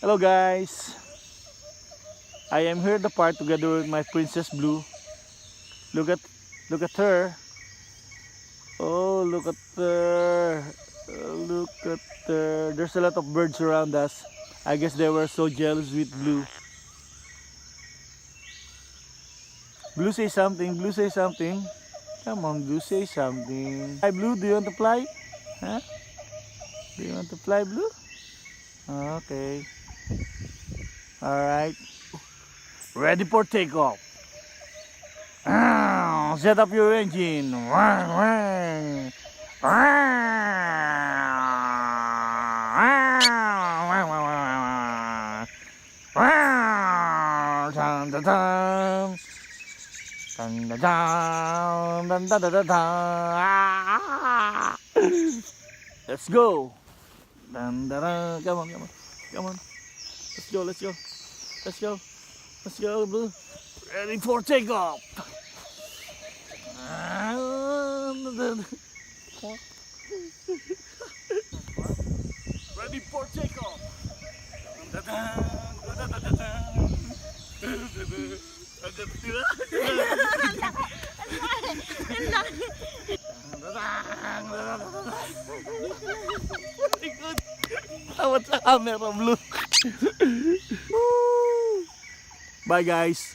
Hello guys, I am here at the park together with my Princess Blue. Look at her. Oh, look at her. Look at her. There's a lot of birds around us. I guess they were so jealous with Blue. Blue, say something. Blue, say something. Come on, Blue, say something. Hi, Blue. Do you want to fly? Huh? Do you want to fly, Blue? Okay. Alright. Ready for takeoff. Set up your engine. Let's go. Come on, come on, come on. Let's go, let's go, let's go, let's go, Blue. Ready for takeoff. Ready for takeoff. Tawad sa camera, Blue. Bye guys.